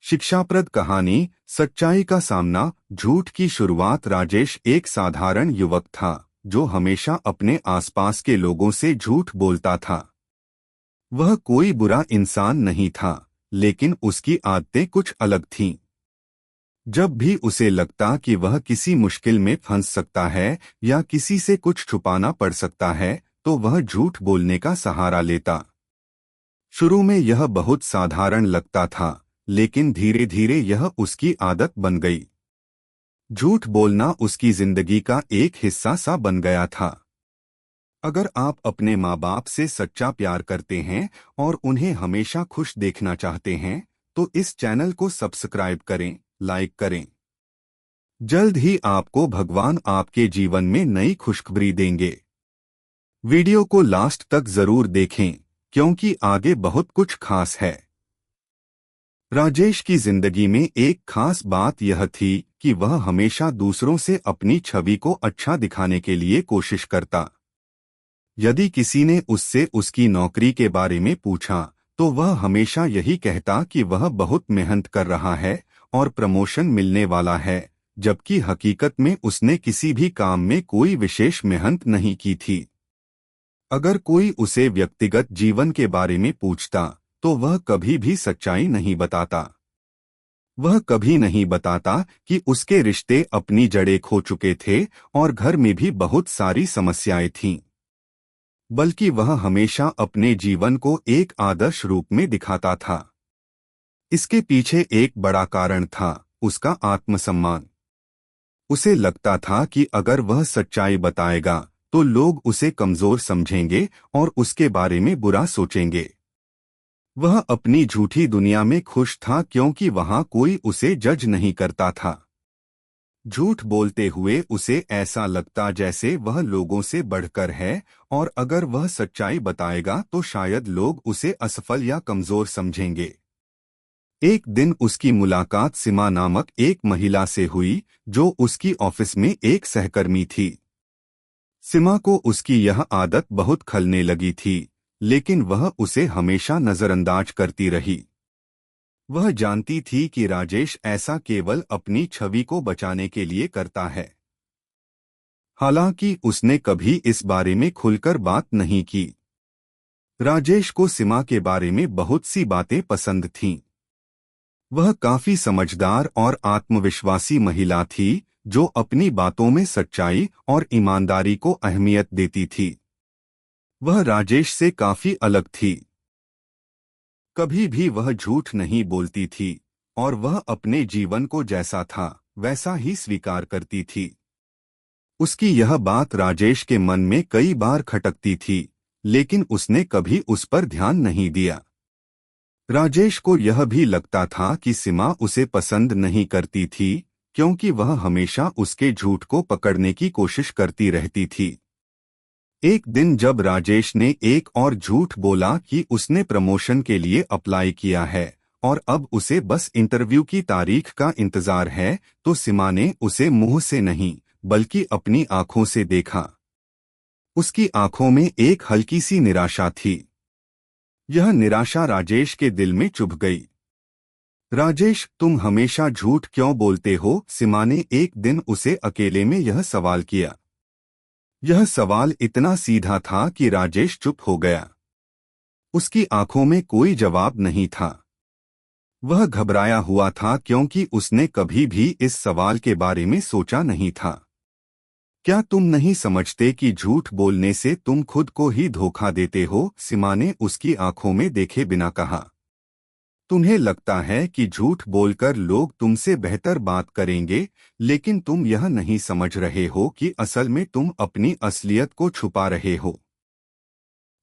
शिक्षाप्रद कहानी, सच्चाई का सामना। झूठ की शुरुआत। राजेश एक साधारण युवक था जो हमेशा अपने आसपास के लोगों से झूठ बोलता था। वह कोई बुरा इंसान नहीं था, लेकिन उसकी आदतें कुछ अलग थीं। जब भी उसे लगता कि वह किसी मुश्किल में फंस सकता है या किसी से कुछ छुपाना पड़ सकता है, तो वह झूठ बोलने का सहारा लेता। शुरू में यह बहुत साधारण लगता था, लेकिन धीरे धीरे यह उसकी आदत बन गई। झूठ बोलना उसकी जिंदगी का एक हिस्सा सा बन गया था। अगर आप अपने माँ बाप से सच्चा प्यार करते हैं और उन्हें हमेशा खुश देखना चाहते हैं, तो इस चैनल को सब्सक्राइब करें, लाइक करें। जल्द ही आपको भगवान आपके जीवन में नई खुशखबरी देंगे। वीडियो को लास्ट तक जरूर देखें, क्योंकि आगे बहुत कुछ खास है। राजेश की जिंदगी में एक खास बात यह थी कि वह हमेशा दूसरों से अपनी छवि को अच्छा दिखाने के लिए कोशिश करता। यदि किसी ने उससे उसकी नौकरी के बारे में पूछा, तो वह हमेशा यही कहता कि वह बहुत मेहनत कर रहा है और प्रमोशन मिलने वाला है, जबकि हकीकत में उसने किसी भी काम में कोई विशेष मेहनत नहीं की थी। अगर कोई उसे व्यक्तिगत जीवन के बारे में पूछता, तो वह कभी भी सच्चाई नहीं बताता। वह कभी नहीं बताता कि उसके रिश्ते अपनी जड़ें खो चुके थे और घर में भी बहुत सारी समस्याएं थीं। बल्कि वह हमेशा अपने जीवन को एक आदर्श रूप में दिखाता था। इसके पीछे एक बड़ा कारण था, उसका आत्मसम्मान। उसे लगता था कि अगर वह सच्चाई बताएगा, तो लोग उसे कमजोर समझेंगे और उसके बारे में बुरा सोचेंगे। वह अपनी झूठी दुनिया में खुश था क्योंकि वहां कोई उसे जज नहीं करता था। झूठ बोलते हुए उसे ऐसा लगता जैसे वह लोगों से बढ़कर है, और अगर वह सच्चाई बताएगा तो शायद लोग उसे असफल या कमजोर समझेंगे। एक दिन उसकी मुलाकात सीमा नामक एक महिला से हुई, जो उसकी ऑफिस में एक सहकर्मी थी। सीमा को उसकी यह आदत बहुत खलने लगी थी, लेकिन वह उसे हमेशा नजरअंदाज करती रही। वह जानती थी कि राजेश ऐसा केवल अपनी छवि को बचाने के लिए करता है। हालांकि उसने कभी इस बारे में खुलकर बात नहीं की। राजेश को सीमा के बारे में बहुत सी बातें पसंद थीं। वह काफी समझदार और आत्मविश्वासी महिला थी, जो अपनी बातों में सच्चाई और ईमानदारी को अहमियत देती थी। वह राजेश से काफी अलग थी। कभी भी वह झूठ नहीं बोलती थी और वह अपने जीवन को जैसा था वैसा ही स्वीकार करती थी। उसकी यह बात राजेश के मन में कई बार खटकती थी, लेकिन उसने कभी उस पर ध्यान नहीं दिया। राजेश को यह भी लगता था कि सीमा उसे पसंद नहीं करती थी, क्योंकि वह हमेशा उसके झूठ को पकड़ने की कोशिश करती रहती थी। एक दिन जब राजेश ने एक और झूठ बोला कि उसने प्रमोशन के लिए अप्लाई किया है और अब उसे बस इंटरव्यू की तारीख का इंतजार है, तो सीमा ने उसे मुंह से नहीं बल्कि अपनी आंखों से देखा। उसकी आंखों में एक हल्की सी निराशा थी। यह निराशा राजेश के दिल में चुभ गई। राजेश, तुम हमेशा झूठ क्यों बोलते हो? सीमा ने एक दिन उसे अकेले में यह सवाल किया। यह सवाल इतना सीधा था कि राजेश चुप हो गया। उसकी आंखों में कोई जवाब नहीं था। वह घबराया हुआ था क्योंकि उसने कभी भी इस सवाल के बारे में सोचा नहीं था। क्या तुम नहीं समझते कि झूठ बोलने से तुम खुद को ही धोखा देते हो? सीमा ने उसकी आंखों में देखे बिना कहा। तुम्हें लगता है कि झूठ बोलकर लोग तुमसे बेहतर बात करेंगे, लेकिन तुम यह नहीं समझ रहे हो कि असल में तुम अपनी असलियत को छुपा रहे हो।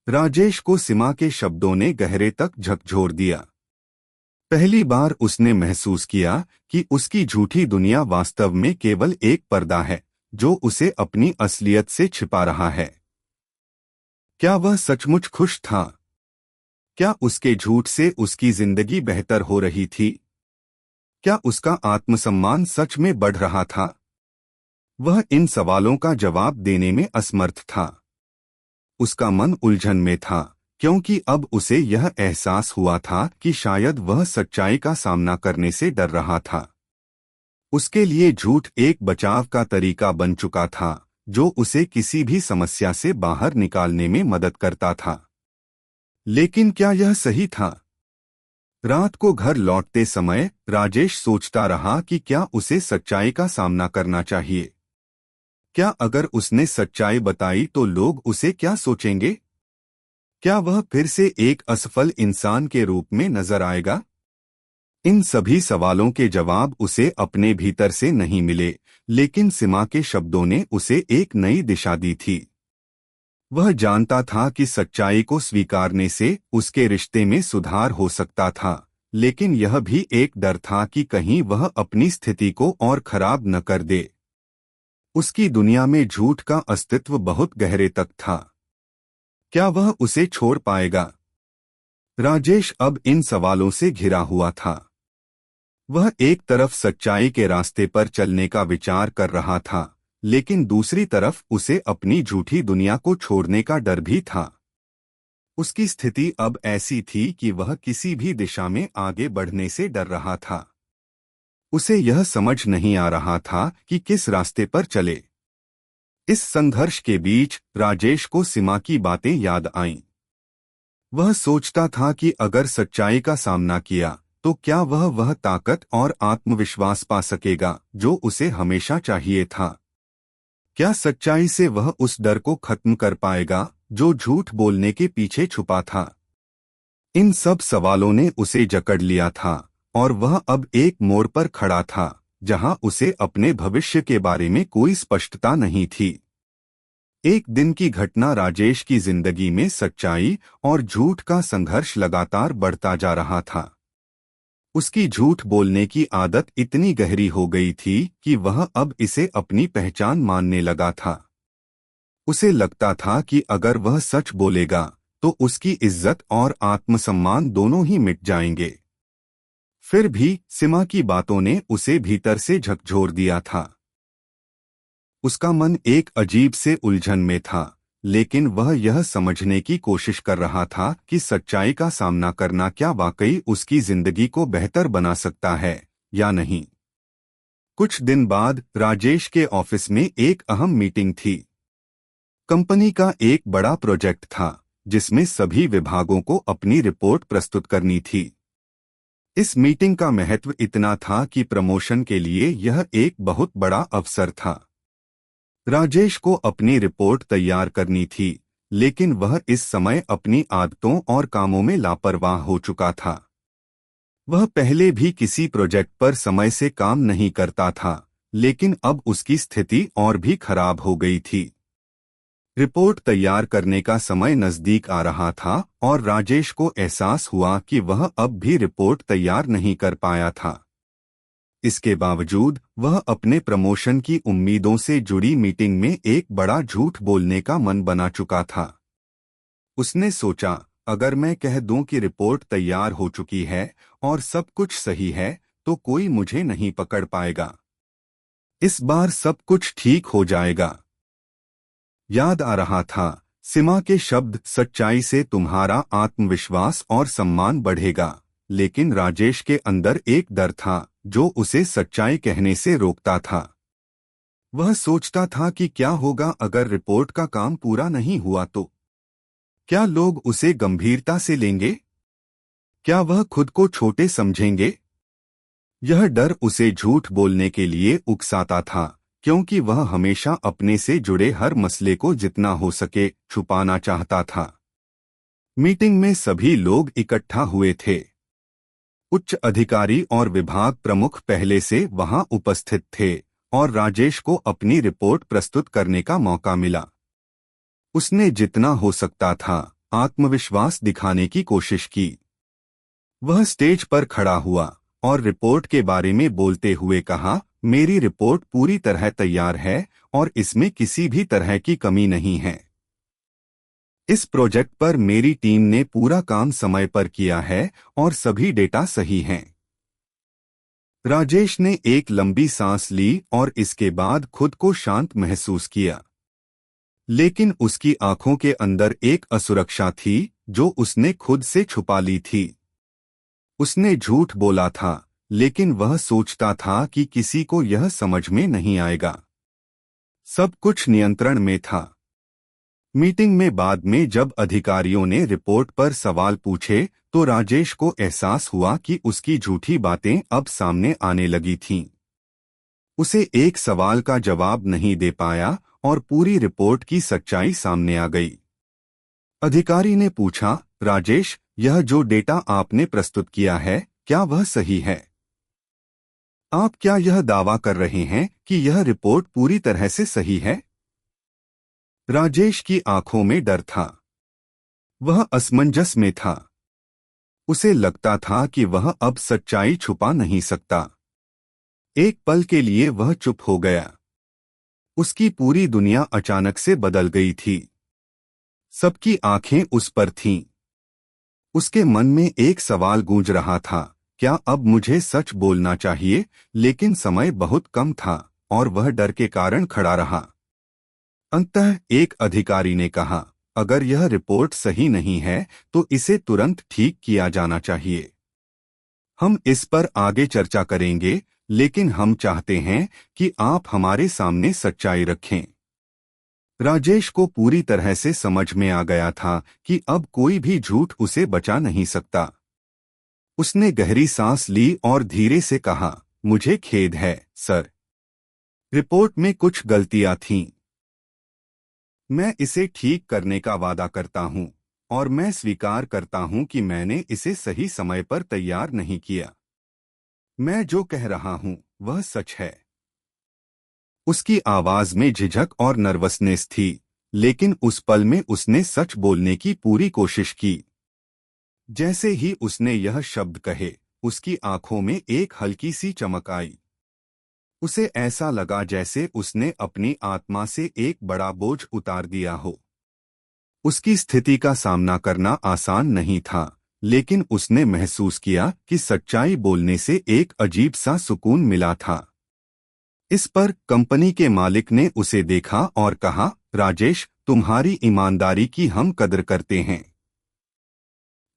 राजेश को सीमा के शब्दों ने गहरे तक झकझोर दिया। पहली बार उसने महसूस किया कि उसकी झूठी दुनिया वास्तव में केवल एक पर्दा है, जो उसे अपनी असलियत से छिपा रहा है। क्या वह सचमुच खुश था? क्या उसके झूठ से उसकी जिंदगी बेहतर हो रही थी? क्या उसका आत्मसम्मान सच में बढ़ रहा था? वह इन सवालों का जवाब देने में असमर्थ था। उसका मन उलझन में था, क्योंकि अब उसे यह एहसास हुआ था कि शायद वह सच्चाई का सामना करने से डर रहा था। उसके लिए झूठ एक बचाव का तरीका बन चुका था, जो उसे किसी भी समस्या से बाहर निकालने में मदद करता था। लेकिन क्या यह सही था? रात को घर लौटते समय राजेश सोचता रहा कि क्या उसे सच्चाई का सामना करना चाहिए। क्या अगर उसने सच्चाई बताई तो लोग उसे क्या सोचेंगे? क्या वह फिर से एक असफल इंसान के रूप में नजर आएगा? इन सभी सवालों के जवाब उसे अपने भीतर से नहीं मिले, लेकिन सीमा के शब्दों ने उसे एक नई दिशा दी थी। वह जानता था कि सच्चाई को स्वीकारने से उसके रिश्ते में सुधार हो सकता था, लेकिन यह भी एक डर था कि कहीं वह अपनी स्थिति को और खराब न कर दे। उसकी दुनिया में झूठ का अस्तित्व बहुत गहरे तक था। क्या वह उसे छोड़ पाएगा? राजेश अब इन सवालों से घिरा हुआ था। वह एक तरफ सच्चाई के रास्ते पर चलने का विचार कर रहा था, लेकिन दूसरी तरफ उसे अपनी झूठी दुनिया को छोड़ने का डर भी था। उसकी स्थिति अब ऐसी थी कि वह किसी भी दिशा में आगे बढ़ने से डर रहा था। उसे यह समझ नहीं आ रहा था कि किस रास्ते पर चले। इस संघर्ष के बीच राजेश को सीमा की बातें याद आईं। वह सोचता था कि अगर सच्चाई का सामना किया तो क्या वह ताकत और आत्मविश्वास पा सकेगा जो उसे हमेशा चाहिए था। क्या सच्चाई से वह उस डर को खत्म कर पाएगा जो झूठ बोलने के पीछे छुपा था। इन सब सवालों ने उसे जकड़ लिया था और वह अब एक मोड़ पर खड़ा था जहां उसे अपने भविष्य के बारे में कोई स्पष्टता नहीं थी। एक दिन की घटना राजेश की जिंदगी में सच्चाई और झूठ का संघर्ष लगातार बढ़ता जा रहा था। उसकी झूठ बोलने की आदत इतनी गहरी हो गई थी कि वह अब इसे अपनी पहचान मानने लगा था। उसे लगता था कि अगर वह सच बोलेगा तो उसकी इज्जत और आत्मसम्मान दोनों ही मिट जाएंगे। फिर भी सीमा की बातों ने उसे भीतर से झकझोर दिया था। उसका मन एक अजीब से उलझन में था, लेकिन वह यह समझने की कोशिश कर रहा था कि सच्चाई का सामना करना क्या वाकई उसकी जिंदगी को बेहतर बना सकता है या नहीं। कुछ दिन बाद राजेश के ऑफिस में एक अहम मीटिंग थी। कंपनी का एक बड़ा प्रोजेक्ट था जिसमें सभी विभागों को अपनी रिपोर्ट प्रस्तुत करनी थी। इस मीटिंग का महत्व इतना था कि प्रमोशन के लिए यह एक बहुत बड़ा अवसर था। राजेश को अपनी रिपोर्ट तैयार करनी थी, लेकिन वह इस समय अपनी आदतों और कामों में लापरवाह हो चुका था। वह पहले भी किसी प्रोजेक्ट पर समय से काम नहीं करता था, लेकिन अब उसकी स्थिति और भी खराब हो गई थी। रिपोर्ट तैयार करने का समय नजदीक आ रहा था और राजेश को एहसास हुआ कि वह अब भी रिपोर्ट तैयार नहीं कर पाया था। इसके बावजूद वह अपने प्रमोशन की उम्मीदों से जुड़ी मीटिंग में एक बड़ा झूठ बोलने का मन बना चुका था। उसने सोचा, अगर मैं कह दूं कि रिपोर्ट तैयार हो चुकी है और सब कुछ सही है तो कोई मुझे नहीं पकड़ पाएगा। इस बार सब कुछ ठीक हो जाएगा। याद आ रहा था सीमा के शब्द, सच्चाई से तुम्हारा आत्मविश्वास और सम्मान बढ़ेगा। लेकिन राजेश के अंदर एक डर था जो उसे सच्चाई कहने से रोकता था। वह सोचता था कि क्या होगा अगर रिपोर्ट का काम पूरा नहीं हुआ तो? क्या लोग उसे गंभीरता से लेंगे? क्या वह खुद को छोटे समझेंगे? यह डर उसे झूठ बोलने के लिए उकसाता था, क्योंकि वह हमेशा अपने से जुड़े हर मसले को जितना हो सके छुपाना चाहता था। मीटिंग में सभी लोग इकट्ठा हुए थे। उच्च अधिकारी और विभाग प्रमुख पहले से वहां उपस्थित थे और राजेश को अपनी रिपोर्ट प्रस्तुत करने का मौका मिला। उसने जितना हो सकता था आत्मविश्वास दिखाने की कोशिश की। वह स्टेज पर खड़ा हुआ और रिपोर्ट के बारे में बोलते हुए कहा, मेरी रिपोर्ट पूरी तरह तैयार है और इसमें किसी भी तरह की कमी नहीं है। इस प्रोजेक्ट पर मेरी टीम ने पूरा काम समय पर किया है और सभी डेटा सही हैं। राजेश ने एक लंबी सांस ली और इसके बाद खुद को शांत महसूस किया। लेकिन उसकी आंखों के अंदर एक असुरक्षा थी जो उसने खुद से छुपा ली थी। उसने झूठ बोला था, लेकिन वह सोचता था कि किसी को यह समझ में नहीं आएगा। सब कुछ नियंत्रण में था। मीटिंग में बाद में जब अधिकारियों ने रिपोर्ट पर सवाल पूछे तो राजेश को एहसास हुआ कि उसकी झूठी बातें अब सामने आने लगी थीं। उसे एक सवाल का जवाब नहीं दे पाया और पूरी रिपोर्ट की सच्चाई सामने आ गई। अधिकारी ने पूछा, राजेश, यह जो डेटा आपने प्रस्तुत किया है, क्या वह सही है? आप क्या यह दावा कर रहे हैं कि यह रिपोर्ट पूरी तरह से सही है? राजेश की आंखों में डर था। वह असमंजस में था। उसे लगता था कि वह अब सच्चाई छुपा नहीं सकता। एक पल के लिए वह चुप हो गया। उसकी पूरी दुनिया अचानक से बदल गई थी। सबकी आंखें उस पर थीं। उसके मन में एक सवाल गूंज रहा था, क्या अब मुझे सच बोलना चाहिए? लेकिन समय बहुत कम था और वह डर के कारण खड़ा रहा। अंततः एक अधिकारी ने कहा, अगर यह रिपोर्ट सही नहीं है तो इसे तुरंत ठीक किया जाना चाहिए। हम इस पर आगे चर्चा करेंगे, लेकिन हम चाहते हैं कि आप हमारे सामने सच्चाई रखें। राजेश को पूरी तरह से समझ में आ गया था कि अब कोई भी झूठ उसे बचा नहीं सकता। उसने गहरी सांस ली और धीरे से कहा, मुझे खेद है, सर। रिपोर्ट में कुछ गलतियां थीं। मैं इसे ठीक करने का वादा करता हूं और मैं स्वीकार करता हूं कि मैंने इसे सही समय पर तैयार नहीं किया। मैं जो कह रहा हूं वह सच है। उसकी आवाज में झिझक और नर्वसनेस थी, लेकिन उस पल में उसने सच बोलने की पूरी कोशिश की। जैसे ही उसने यह शब्द कहे, उसकी आंखों में एक हल्की सी चमक आई। उसे ऐसा लगा जैसे उसने अपनी आत्मा से एक बड़ा बोझ उतार दिया हो। उसकी स्थिति का सामना करना आसान नहीं था, लेकिन उसने महसूस किया कि सच्चाई बोलने से एक अजीब सा सुकून मिला था। इस पर कंपनी के मालिक ने उसे देखा और कहा, राजेश, तुम्हारी ईमानदारी की हम कदर करते हैं।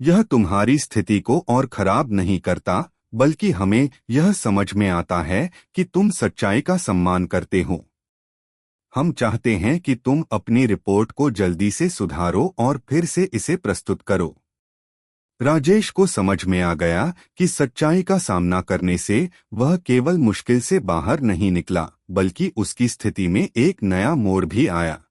यह तुम्हारी स्थिति को और खराब नहीं करता, बल्कि हमें यह समझ में आता है कि तुम सच्चाई का सम्मान करते हो। हम चाहते हैं कि तुम अपनी रिपोर्ट को जल्दी से सुधारो और फिर से इसे प्रस्तुत करो। राजेश को समझ में आ गया कि सच्चाई का सामना करने से वह केवल मुश्किल से बाहर नहीं निकला, बल्कि उसकी स्थिति में एक नया मोड़ भी आया।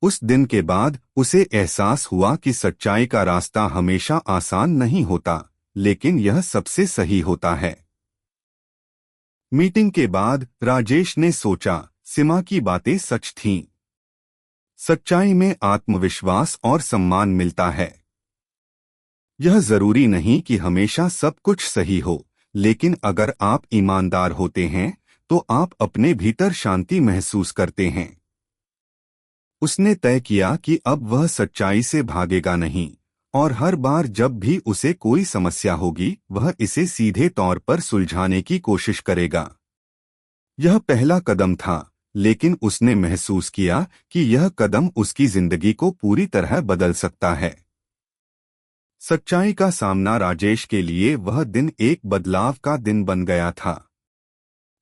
उस दिन के बाद उसे एहसास हुआ कि सच्चाई का रास्ता हमेशा आसान नहीं होता, लेकिन यह सबसे सही होता है। मीटिंग के बाद राजेश ने सोचा, सीमा की बातें सच थीं। सच्चाई में आत्मविश्वास और सम्मान मिलता है। यह जरूरी नहीं कि हमेशा सब कुछ सही हो, लेकिन अगर आप ईमानदार होते हैं तो आप अपने भीतर शांति महसूस करते हैं। उसने तय किया कि अब वह सच्चाई से भागेगा नहीं और हर बार जब भी उसे कोई समस्या होगी वह इसे सीधे तौर पर सुलझाने की कोशिश करेगा। यह पहला कदम था, लेकिन उसने महसूस किया कि यह कदम उसकी जिंदगी को पूरी तरह बदल सकता है। सच्चाई का सामना राजेश के लिए वह दिन एक बदलाव का दिन बन गया था।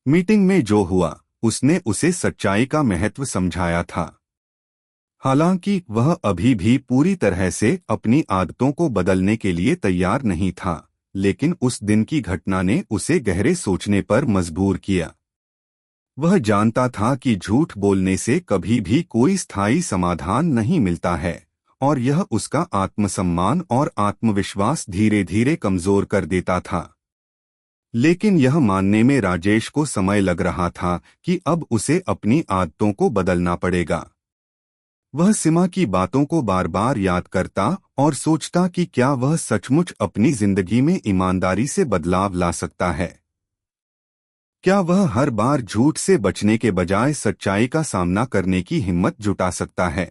मीटिंग में जो हुआ, उसने उसे सच्चाई का महत्व समझाया था। हालांकि वह अभी भी पूरी तरह से अपनी आदतों को बदलने के लिए तैयार नहीं था, लेकिन उस दिन की घटना ने उसे गहरे सोचने पर मजबूर किया। वह जानता था कि झूठ बोलने से कभी भी कोई स्थायी समाधान नहीं मिलता है और यह उसका आत्मसम्मान और आत्मविश्वास धीरे धीरे कमजोर कर देता था। लेकिन यह मानने में राजेश को समय लग रहा था कि अब उसे अपनी आदतों को बदलना पड़ेगा। वह सीमा की बातों को बार बार याद करता और सोचता कि क्या वह सचमुच अपनी जिंदगी में ईमानदारी से बदलाव ला सकता है। क्या वह हर बार झूठ से बचने के बजाय सच्चाई का सामना करने की हिम्मत जुटा सकता है।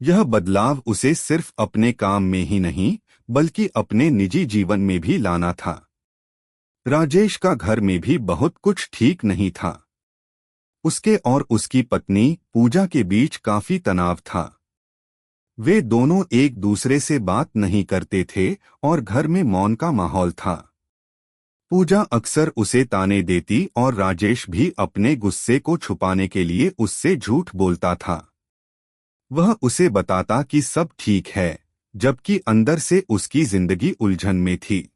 यह बदलाव उसे सिर्फ अपने काम में ही नहीं, बल्कि अपने निजी जीवन में भी लाना था। राजेश का घर में भी बहुत कुछ ठीक नहीं था। उसके और उसकी पत्नी पूजा के बीच काफी तनाव था। वे दोनों एक दूसरे से बात नहीं करते थे और घर में मौन का माहौल था। पूजा अक्सर उसे ताने देती और राजेश भी अपने गुस्से को छुपाने के लिए उससे झूठ बोलता था। वह उसे बताता कि सब ठीक है, जबकि अंदर से उसकी जिंदगी उलझन में थी।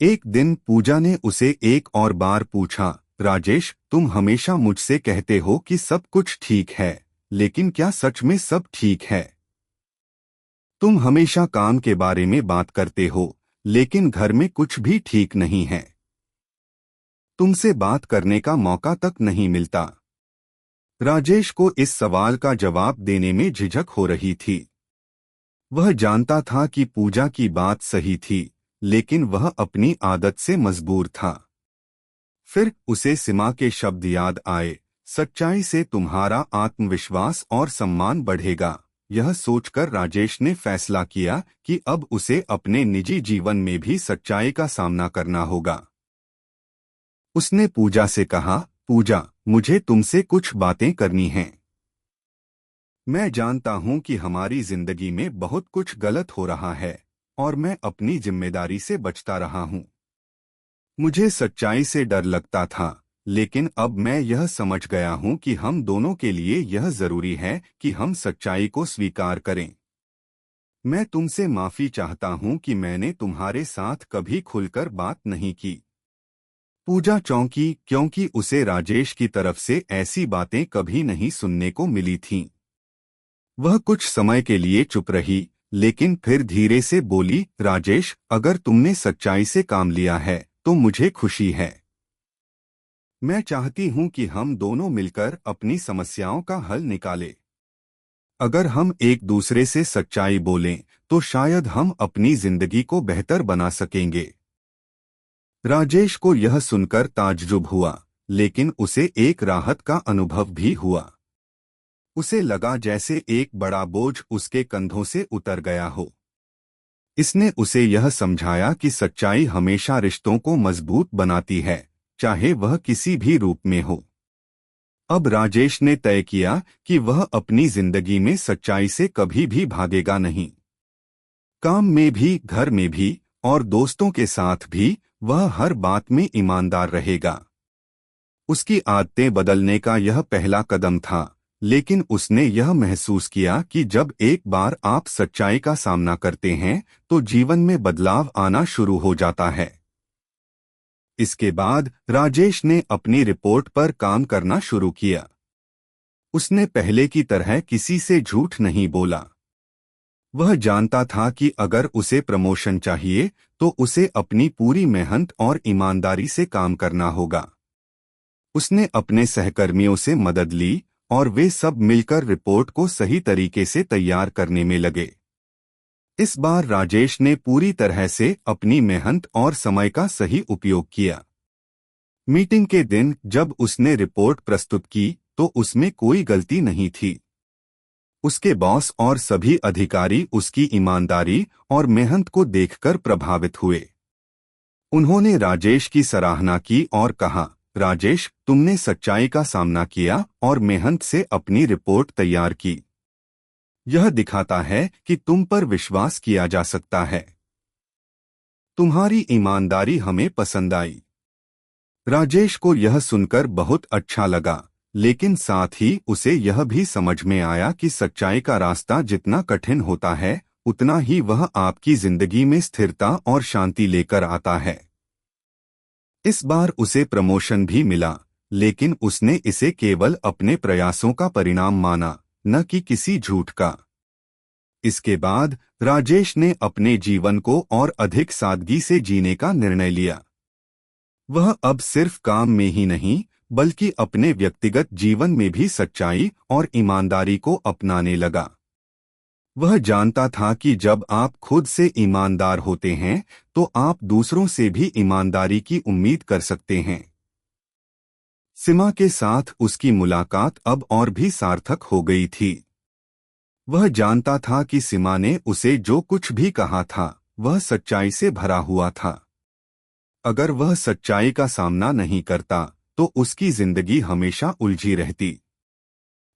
एक दिन पूजा ने उसे एक और बार पूछा, राजेश, तुम हमेशा मुझसे कहते हो कि सब कुछ ठीक है, लेकिन क्या सच में सब ठीक है? तुम हमेशा काम के बारे में बात करते हो, लेकिन घर में कुछ भी ठीक नहीं है। तुमसे बात करने का मौका तक नहीं मिलता। राजेश को इस सवाल का जवाब देने में झिझक हो रही थी। वह जानता था कि पूजा की बात सही थी, लेकिन वह अपनी आदत से मजबूर था। फिर उसे सीमा के शब्द याद आए, सच्चाई से तुम्हारा आत्मविश्वास और सम्मान बढ़ेगा। यह सोचकर राजेश ने फैसला किया कि अब उसे अपने निजी जीवन में भी सच्चाई का सामना करना होगा। उसने पूजा से कहा, पूजा, मुझे तुमसे कुछ बातें करनी हैं। मैं जानता हूं कि हमारी जिंदगी में बहुत कुछ गलत हो रहा है और मैं अपनी जिम्मेदारी से बचता रहा हूं। मुझे सच्चाई से डर लगता था, लेकिन अब मैं यह समझ गया हूं कि हम दोनों के लिए यह जरूरी है कि हम सच्चाई को स्वीकार करें। मैं तुमसे माफी चाहता हूं कि मैंने तुम्हारे साथ कभी खुलकर बात नहीं की। पूजा चौंकी, क्योंकि उसे राजेश की तरफ से ऐसी बातें कभी नहीं सुनने को मिली थीं। वह कुछ समय के लिए चुप रही, लेकिन फिर धीरे से बोली, राजेश, अगर तुमने सच्चाई से काम लिया है तो मुझे खुशी है। मैं चाहती हूं कि हम दोनों मिलकर अपनी समस्याओं का हल निकालें। अगर हम एक दूसरे से सच्चाई बोलें तो शायद हम अपनी जिंदगी को बेहतर बना सकेंगे। राजेश को यह सुनकर ताज्जुब हुआ, लेकिन उसे एक राहत का अनुभव भी हुआ। उसे लगा जैसे एक बड़ा बोझ उसके कंधों से उतर गया हो। इसने उसे यह समझाया कि सच्चाई हमेशा रिश्तों को मजबूत बनाती है, चाहे वह किसी भी रूप में हो। अब राजेश ने तय किया कि वह अपनी जिंदगी में सच्चाई से कभी भी भागेगा नहीं। काम में भी, घर में भी और दोस्तों के साथ भी वह हर बात में ईमानदार रहेगा। उसकी आदतें बदलने का यह पहला कदम था, लेकिन उसने यह महसूस किया कि जब एक बार आप सच्चाई का सामना करते हैं तो जीवन में बदलाव आना शुरू हो जाता है। इसके बाद राजेश ने अपनी रिपोर्ट पर काम करना शुरू किया। उसने पहले की तरह किसी से झूठ नहीं बोला। वह जानता था कि अगर उसे प्रमोशन चाहिए तो उसे अपनी पूरी मेहनत और ईमानदारी से काम करना होगा। उसने अपने सहकर्मियों से मदद ली और वे सब मिलकर रिपोर्ट को सही तरीके से तैयार करने में लगे। इस बार राजेश ने पूरी तरह से अपनी मेहनत और समय का सही उपयोग किया। मीटिंग के दिन जब उसने रिपोर्ट प्रस्तुत की तो उसमें कोई गलती नहीं थी। उसके बॉस और सभी अधिकारी उसकी ईमानदारी और मेहनत को देखकर प्रभावित हुए। उन्होंने राजेश की सराहना की और कहा, राजेश, तुमने सच्चाई का सामना किया और मेहनत से अपनी रिपोर्ट तैयार की। यह दिखाता है कि तुम पर विश्वास किया जा सकता है। तुम्हारी ईमानदारी हमें पसंद आई। राजेश को यह सुनकर बहुत अच्छा लगा, लेकिन साथ ही उसे यह भी समझ में आया कि सच्चाई का रास्ता जितना कठिन होता है, उतना ही वह आपकी जिंदगी में स्थिरता और शांति लेकर आता है। इस बार उसे प्रमोशन भी मिला, लेकिन उसने इसे केवल अपने प्रयासों का परिणाम माना, न कि किसी झूठ का। इसके बाद राजेश ने अपने जीवन को और अधिक सादगी से जीने का निर्णय लिया। वह अब सिर्फ काम में ही नहीं, बल्कि अपने व्यक्तिगत जीवन में भी सच्चाई और ईमानदारी को अपनाने लगा। वह जानता था कि जब आप खुद से ईमानदार होते हैं तो आप दूसरों से भी ईमानदारी की उम्मीद कर सकते हैं। सीमा के साथ उसकी मुलाकात अब और भी सार्थक हो गई थी। वह जानता था कि सीमा ने उसे जो कुछ भी कहा था वह सच्चाई से भरा हुआ था। अगर वह सच्चाई का सामना नहीं करता तो उसकी जिंदगी हमेशा उलझी रहती।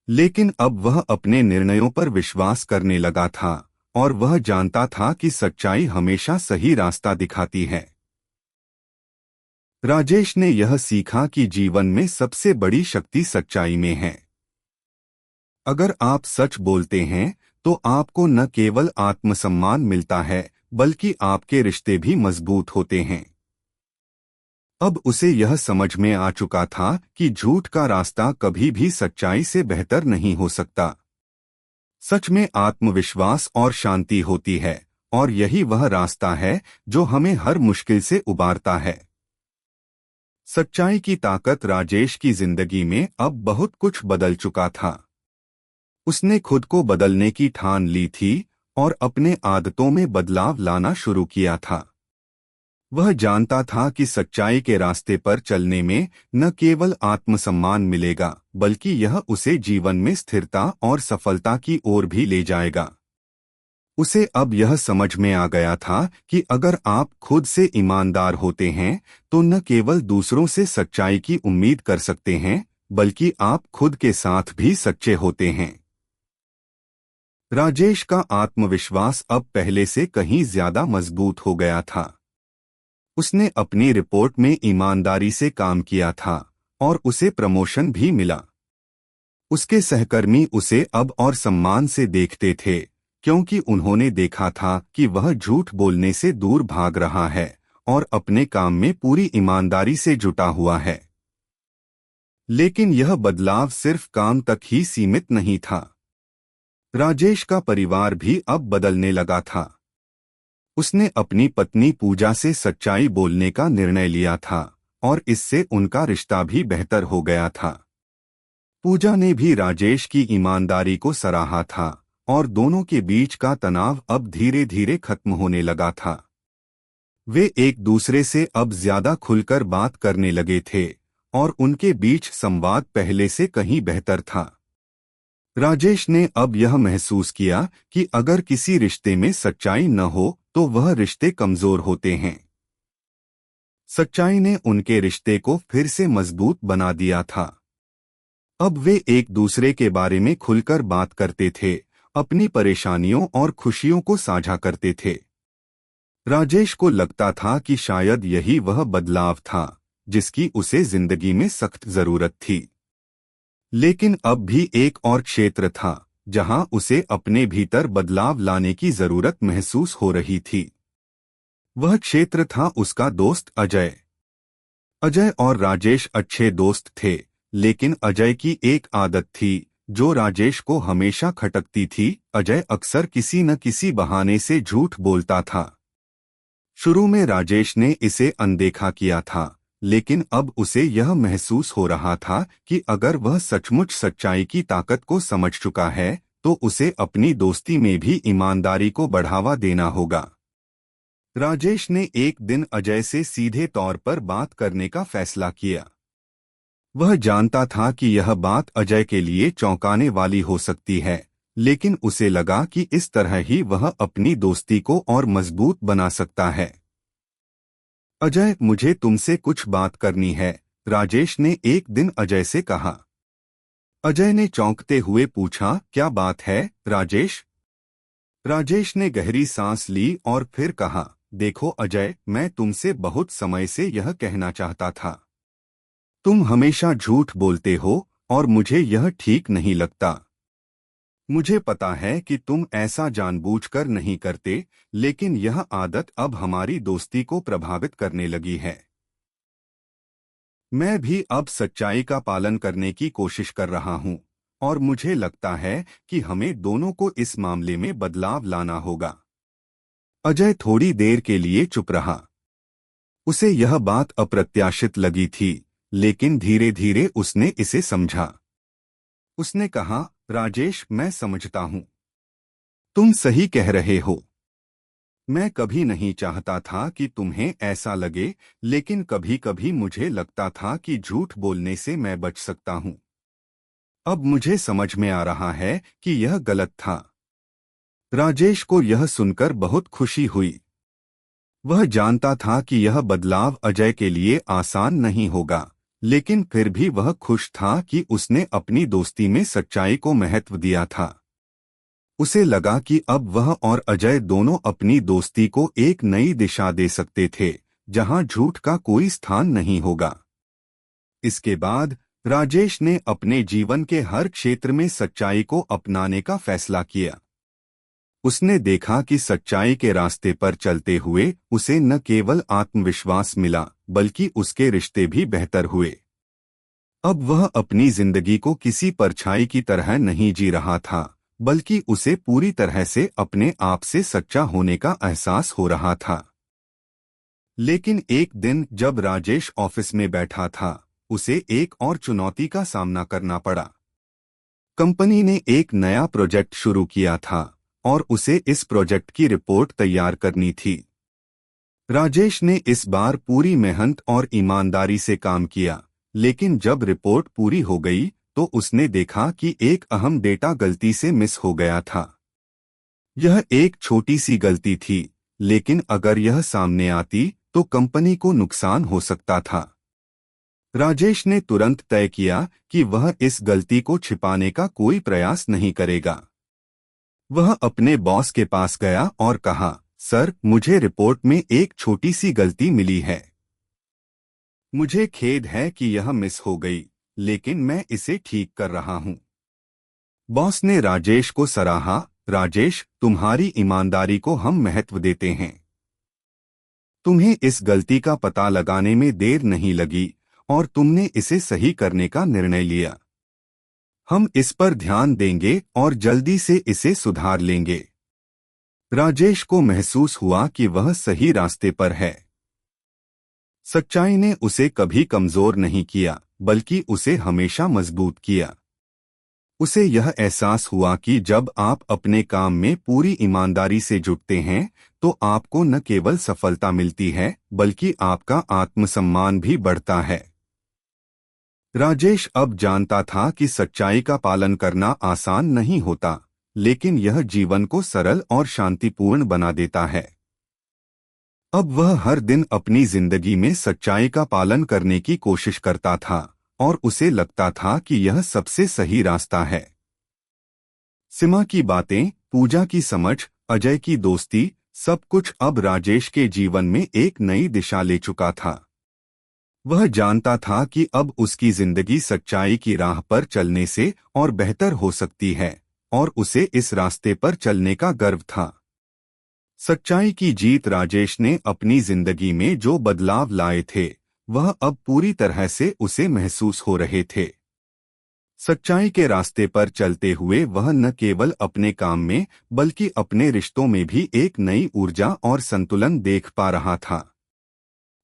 लेकिन अब वह अपने निर्णयों पर विश्वास करने लगा था और वह जानता था कि सच्चाई हमेशा सही रास्ता दिखाती है। राजेश ने यह सीखा कि जीवन में सबसे बड़ी शक्ति सच्चाई में है। अगर आप सच बोलते हैं तो आपको न केवल आत्मसम्मान मिलता है बल्कि आपके रिश्ते भी मजबूत होते हैं। अब उसे यह समझ में आ चुका था कि झूठ का रास्ता कभी भी सच्चाई से बेहतर नहीं हो सकता। सच में आत्मविश्वास और शांति होती है और यही वह रास्ता है जो हमें हर मुश्किल से उबारता है। सच्चाई की ताकत। राजेश की जिंदगी में अब बहुत कुछ बदल चुका था। उसने खुद को बदलने की ठान ली थी और अपने आदतों में बदलाव लाना शुरू किया था। वह जानता था कि सच्चाई के रास्ते पर चलने में न केवल आत्मसम्मान मिलेगा बल्कि यह उसे जीवन में स्थिरता और सफलता की ओर भी ले जाएगा। उसे अब यह समझ में आ गया था कि अगर आप खुद से ईमानदार होते हैं तो न केवल दूसरों से सच्चाई की उम्मीद कर सकते हैं बल्कि आप खुद के साथ भी सच्चे होते हैं। राजेश का आत्मविश्वास अब पहले से कहीं ज्यादा मजबूत हो गया था। उसने अपनी रिपोर्ट में ईमानदारी से काम किया था और उसे प्रमोशन भी मिला। उसके सहकर्मी उसे अब और सम्मान से देखते थे क्योंकि उन्होंने देखा था कि वह झूठ बोलने से दूर भाग रहा है और अपने काम में पूरी ईमानदारी से जुटा हुआ है। लेकिन यह बदलाव सिर्फ काम तक ही सीमित नहीं था। राजेश का परिवार भी अब बदलने लगा था। उसने अपनी पत्नी पूजा से सच्चाई बोलने का निर्णय लिया था और इससे उनका रिश्ता भी बेहतर हो गया था। पूजा ने भी राजेश की ईमानदारी को सराहा था और दोनों के बीच का तनाव अब धीरे धीरे खत्म होने लगा था। वे एक दूसरे से अब ज्यादा खुलकर बात करने लगे थे और उनके बीच संवाद पहले से कहीं बेहतर था। राजेश ने अब यह महसूस किया कि अगर किसी रिश्ते में सच्चाई न हो तो वह रिश्ते कमजोर होते हैं। सच्चाई ने उनके रिश्ते को फिर से मजबूत बना दिया था। अब वे एक दूसरे के बारे में खुलकर बात करते थे, अपनी परेशानियों और खुशियों को साझा करते थे। राजेश को लगता था कि शायद यही वह बदलाव था जिसकी उसे जिंदगी में सख्त जरूरत थी। लेकिन अब भी एक और क्षेत्र था जहां उसे अपने भीतर बदलाव लाने की जरूरत महसूस हो रही थी। वह क्षेत्र था उसका दोस्त अजय। अजय और राजेश अच्छे दोस्त थे, लेकिन अजय की एक आदत थी जो राजेश को हमेशा खटकती थी। अजय अक्सर किसी न किसी बहाने से झूठ बोलता था। शुरू में राजेश ने इसे अनदेखा किया था, लेकिन अब उसे यह महसूस हो रहा था कि अगर वह सचमुच सच्चाई की ताकत को समझ चुका है तो उसे अपनी दोस्ती में भी ईमानदारी को बढ़ावा देना होगा। राजेश ने एक दिन अजय से सीधे तौर पर बात करने का फैसला किया। वह जानता था कि यह बात अजय के लिए चौंकाने वाली हो सकती है, लेकिन उसे लगा कि इस तरह ही वह अपनी दोस्ती को और मजबूत बना सकता है। अजय, मुझे तुमसे कुछ बात करनी है, राजेश ने एक दिन अजय से कहा। अजय ने चौंकते हुए पूछा, क्या बात है राजेश? राजेश ने गहरी सांस ली और फिर कहा, देखो अजय, मैं तुमसे बहुत समय से यह कहना चाहता था। तुम हमेशा झूठ बोलते हो और मुझे यह ठीक नहीं लगता। मुझे पता है कि तुम ऐसा जानबूझकर नहीं करते, लेकिन यह आदत अब हमारी दोस्ती को प्रभावित करने लगी है। मैं भी अब सच्चाई का पालन करने की कोशिश कर रहा हूँ और मुझे लगता है कि हमें दोनों को इस मामले में बदलाव लाना होगा। अजय थोड़ी देर के लिए चुप रहा। उसे यह बात अप्रत्याशित लगी थी, लेकिन धीरे धीरे उसने इसे समझा। उसने कहा, राजेश, मैं समझता हूँ, तुम सही कह रहे हो। मैं कभी नहीं चाहता था कि तुम्हें ऐसा लगे, लेकिन कभी कभी मुझे लगता था कि झूठ बोलने से मैं बच सकता हूँ। अब मुझे समझ में आ रहा है कि यह गलत था। राजेश को यह सुनकर बहुत खुशी हुई। वह जानता था कि यह बदलाव अजय के लिए आसान नहीं होगा, लेकिन फिर भी वह खुश था कि उसने अपनी दोस्ती में सच्चाई को महत्व दिया था। उसे लगा कि अब वह और अजय दोनों अपनी दोस्ती को एक नई दिशा दे सकते थे, जहां झूठ का कोई स्थान नहीं होगा। इसके बाद राजेश ने अपने जीवन के हर क्षेत्र में सच्चाई को अपनाने का फैसला किया। उसने देखा कि सच्चाई के रास्ते पर चलते हुए उसे न केवल आत्मविश्वास मिला, बल्कि उसके रिश्ते भी बेहतर हुए। अब वह अपनी जिंदगी को किसी परछाई की तरह नहीं जी रहा था, बल्कि उसे पूरी तरह से अपने आप से सच्चा होने का एहसास हो रहा था। लेकिन एक दिन जब राजेश ऑफिस में बैठा था, उसे एक और चुनौती का सामना करना पड़ा। कंपनी ने एक नया प्रोजेक्ट शुरू किया था और उसे इस प्रोजेक्ट की रिपोर्ट तैयार करनी थी। राजेश ने इस बार पूरी मेहनत और ईमानदारी से काम किया, लेकिन जब रिपोर्ट पूरी हो गई तो उसने देखा कि एक अहम डेटा गलती से मिस हो गया था। यह एक छोटी सी गलती थी, लेकिन अगर यह सामने आती तो कंपनी को नुकसान हो सकता था। राजेश ने तुरंत तय किया कि वह इस गलती को छिपाने का कोई प्रयास नहीं करेगा। वह अपने बॉस के पास गया और कहा, सर, मुझे रिपोर्ट में एक छोटी सी गलती मिली है। मुझे खेद है कि यह मिस हो गई, लेकिन मैं इसे ठीक कर रहा हूं। बॉस ने राजेश को सराहा। राजेश, तुम्हारी ईमानदारी को हम महत्व देते हैं। तुम्हें इस गलती का पता लगाने में देर नहीं लगी और तुमने इसे सही करने का निर्णय लिया। हम इस पर ध्यान देंगे और जल्दी से इसे सुधार लेंगे। राजेश को महसूस हुआ कि वह सही रास्ते पर है। सच्चाई ने उसे कभी कमजोर नहीं किया, बल्कि उसे हमेशा मजबूत किया। उसे यह एहसास हुआ कि जब आप अपने काम में पूरी ईमानदारी से जुटते हैं तो आपको न केवल सफलता मिलती है, बल्कि आपका आत्मसम्मान भी बढ़ता है। राजेश अब जानता था कि सच्चाई का पालन करना आसान नहीं होता, लेकिन यह जीवन को सरल और शांतिपूर्ण बना देता है। अब वह हर दिन अपनी जिंदगी में सच्चाई का पालन करने की कोशिश करता था और उसे लगता था कि यह सबसे सही रास्ता है। सीमा की बातें, पूजा की समझ, अजय की दोस्ती, सब कुछ अब राजेश के जीवन में एक नई दिशा ले चुका था। वह जानता था कि अब उसकी जिंदगी सच्चाई की राह पर चलने से और बेहतर हो सकती है, और उसे इस रास्ते पर चलने का गर्व था। सच्चाई की जीत। राजेश ने अपनी जिंदगी में जो बदलाव लाए थे, वह अब पूरी तरह से उसे महसूस हो रहे थे। सच्चाई के रास्ते पर चलते हुए वह न केवल अपने काम में, बल्कि अपने रिश्तों में भी एक नई ऊर्जा और संतुलन देख पा रहा था।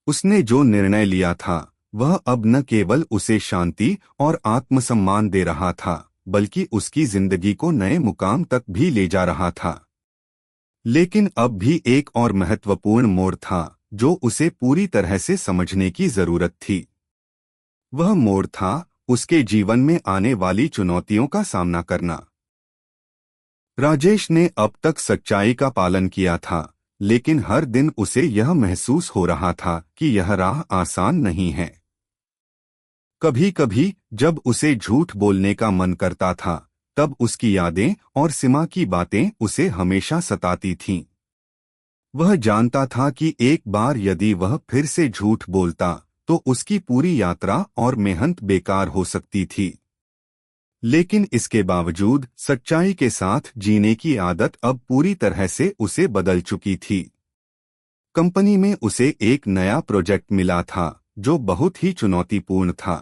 उसने जो निर्णय लिया था, वह अब न केवल उसे शांति और आत्मसम्मान दे रहा था, बल्कि उसकी जिंदगी को नए मुकाम तक भी ले जा रहा था। लेकिन अब भी एक और महत्वपूर्ण मोड़ था जो उसे पूरी तरह से समझने की जरूरत थी। वह मोड़ था उसके जीवन में आने वाली चुनौतियों का सामना करना। राजेश ने अब तक सच्चाई का पालन किया था, लेकिन हर दिन उसे यह महसूस हो रहा था कि यह राह आसान नहीं है। कभी कभी जब उसे झूठ बोलने का मन करता था, तब उसकी यादें और सीमा की बातें उसे हमेशा सताती थीं। वह जानता था कि एक बार यदि वह फिर से झूठ बोलता तो उसकी पूरी यात्रा और मेहनत बेकार हो सकती थी। लेकिन इसके बावजूद सच्चाई के साथ जीने की आदत अब पूरी तरह से उसे बदल चुकी थी। कंपनी में उसे एक नया प्रोजेक्ट मिला था जो बहुत ही चुनौतीपूर्ण था।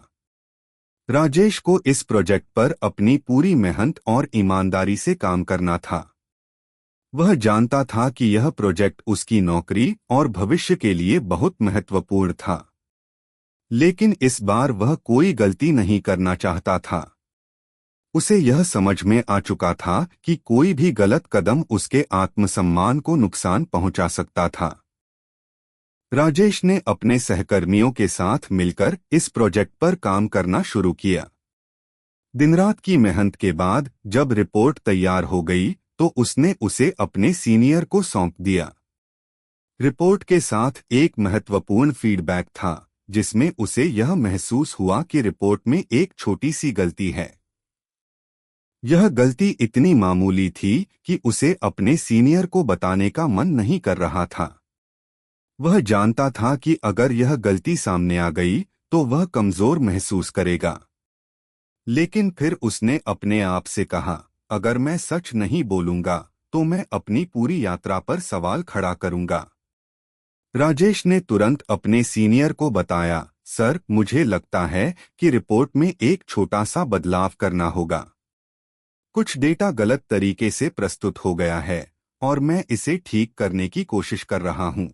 राजेश को इस प्रोजेक्ट पर अपनी पूरी मेहनत और ईमानदारी से काम करना था। वह जानता था कि यह प्रोजेक्ट उसकी नौकरी और भविष्य के लिए बहुत महत्वपूर्ण था। लेकिन इस बार वह कोई गलती नहीं करना चाहता था। उसे यह समझ में आ चुका था कि कोई भी गलत कदम उसके आत्मसम्मान को नुकसान पहुंचा सकता था। राजेश ने अपने सहकर्मियों के साथ मिलकर इस प्रोजेक्ट पर काम करना शुरू किया। दिनरात की मेहनत के बाद जब रिपोर्ट तैयार हो गई तो उसने उसे अपने सीनियर को सौंप दिया। रिपोर्ट के साथ एक महत्वपूर्ण फीडबैक था जिसमें उसे यह महसूस हुआ कि रिपोर्ट में एक छोटी सी गलती है। यह गलती इतनी मामूली थी कि उसे अपने सीनियर को बताने का मन नहीं कर रहा था। वह जानता था कि अगर यह गलती सामने आ गई तो वह कमजोर महसूस करेगा। लेकिन फिर उसने अपने आप से कहा, अगर मैं सच नहीं बोलूंगा तो मैं अपनी पूरी यात्रा पर सवाल खड़ा करूंगा। राजेश ने तुरंत अपने सीनियर को बताया, सर, मुझे लगता है कि रिपोर्ट में एक छोटा सा बदलाव करना होगा। कुछ डेटा गलत तरीके से प्रस्तुत हो गया है और मैं इसे ठीक करने की कोशिश कर रहा हूं।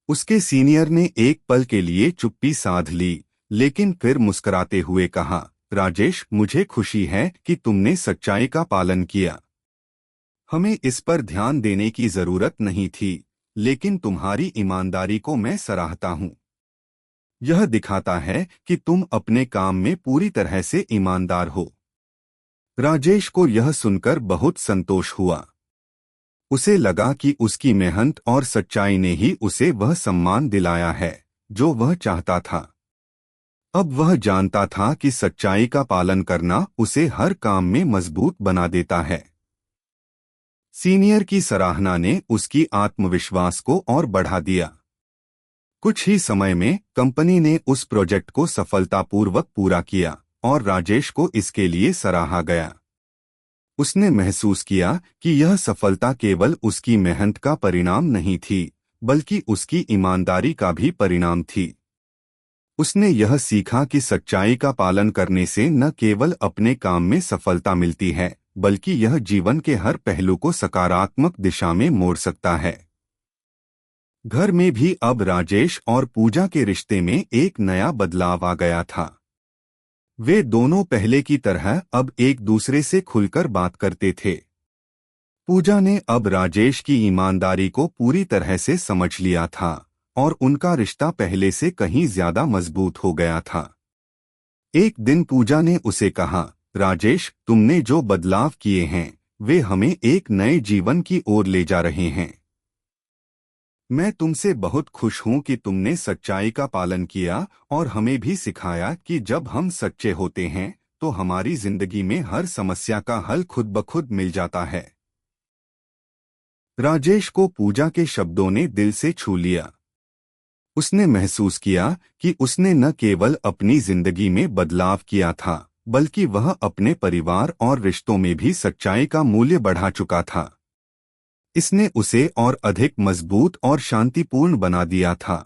उसके सीनियर ने एक पल के लिए चुप्पी साध ली, लेकिन फिर मुस्कुराते हुए कहा, राजेश, मुझे खुशी है कि तुमने सच्चाई का पालन किया। हमें इस पर ध्यान देने की जरूरत नहीं थी, लेकिन तुम्हारी ईमानदारी को मैं सराहता हूं। यह दिखाता है कि तुम अपने काम में पूरी तरह से ईमानदार हो। राजेश को यह सुनकर बहुत संतोष हुआ। उसे लगा कि उसकी मेहनत और सच्चाई ने ही उसे वह सम्मान दिलाया है जो वह चाहता था। अब वह जानता था कि सच्चाई का पालन करना उसे हर काम में मजबूत बना देता है। सीनियर की सराहना ने उसकी आत्मविश्वास को और बढ़ा दिया। कुछ ही समय में कंपनी ने उस प्रोजेक्ट को सफलतापूर्वक पूरा किया और राजेश को इसके लिए सराहा गया। उसने महसूस किया कि यह सफलता केवल उसकी मेहनत का परिणाम नहीं थी, बल्कि उसकी ईमानदारी का भी परिणाम थी। उसने यह सीखा कि सच्चाई का पालन करने से न केवल अपने काम में सफलता मिलती है, बल्कि यह जीवन के हर पहलू को सकारात्मक दिशा में मोड़ सकता है। घर में भी अब राजेश और पूजा के रिश्ते में एक नया बदलाव आ गया था। वे दोनों पहले की तरह अब एक दूसरे से खुलकर बात करते थे। पूजा ने अब राजेश की ईमानदारी को पूरी तरह से समझ लिया था और उनका रिश्ता पहले से कहीं ज्यादा मजबूत हो गया था। एक दिन पूजा ने उसे कहा, राजेश, तुमने जो बदलाव किए हैं वे हमें एक नए जीवन की ओर ले जा रहे हैं। मैं तुमसे बहुत खुश हूं कि तुमने सच्चाई का पालन किया और हमें भी सिखाया कि जब हम सच्चे होते हैं तो हमारी जिंदगी में हर समस्या का हल खुद ब खुद मिल जाता है। राजेश को पूजा के शब्दों ने दिल से छू लिया। उसने महसूस किया कि उसने न केवल अपनी जिंदगी में बदलाव किया था, बल्कि वह अपने परिवार और रिश्तों में भी सच्चाई का मूल्य बढ़ा चुका था। इसने उसे और अधिक मजबूत और शांतिपूर्ण बना दिया था।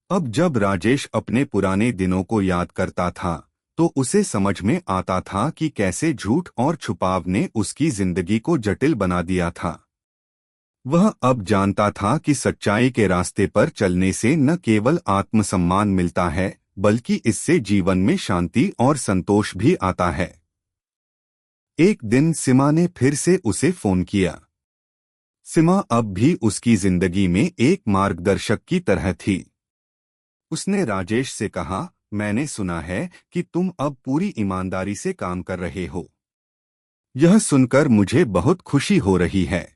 अब जब राजेश अपने पुराने दिनों को याद करता था तो उसे समझ में आता था कि कैसे झूठ और छुपाव ने उसकी जिंदगी को जटिल बना दिया था। वह अब जानता था कि सच्चाई के रास्ते पर चलने से न केवल आत्मसम्मान मिलता है, बल्कि इससे जीवन में शांति और संतोष भी आता है। एक दिन सीमा ने फिर से उसे फोन किया। सीमा अब भी उसकी जिंदगी में एक मार्गदर्शक की तरह थी। उसने राजेश से कहा, मैंने सुना है कि तुम अब पूरी ईमानदारी से काम कर रहे हो। यह सुनकर मुझे बहुत खुशी हो रही है।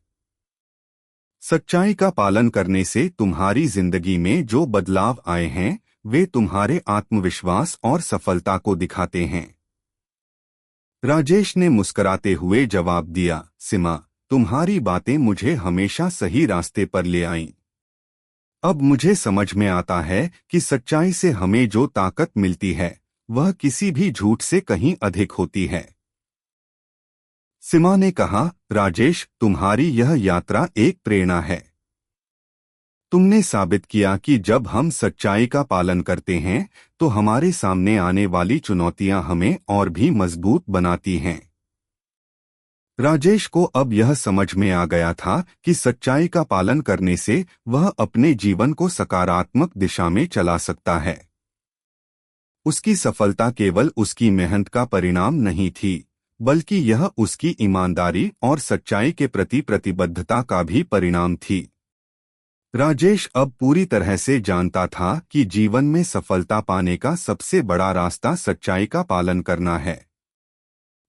सच्चाई का पालन करने से तुम्हारी जिंदगी में जो बदलाव आए हैं वे तुम्हारे आत्मविश्वास और सफलता को दिखाते हैं। राजेश ने मुस्कुराते हुए जवाब दिया, सीमा, तुम्हारी बातें मुझे हमेशा सही रास्ते पर ले आईं। अब मुझे समझ में आता है कि सच्चाई से हमें जो ताकत मिलती है वह किसी भी झूठ से कहीं अधिक होती है। सीमा ने कहा, राजेश, तुम्हारी यह यात्रा एक प्रेरणा है। तुमने साबित किया कि जब हम सच्चाई का पालन करते हैं तो हमारे सामने आने वाली चुनौतियां हमें और भी मजबूत बनाती हैं। राजेश को अब यह समझ में आ गया था कि सच्चाई का पालन करने से वह अपने जीवन को सकारात्मक दिशा में चला सकता है। उसकी सफलता केवल उसकी मेहनत का परिणाम नहीं थी, बल्कि यह उसकी ईमानदारी और सच्चाई के प्रति प्रतिबद्धता का भी परिणाम थी। राजेश अब पूरी तरह से जानता था कि जीवन में सफलता पाने का सबसे बड़ा रास्ता सच्चाई का पालन करना है।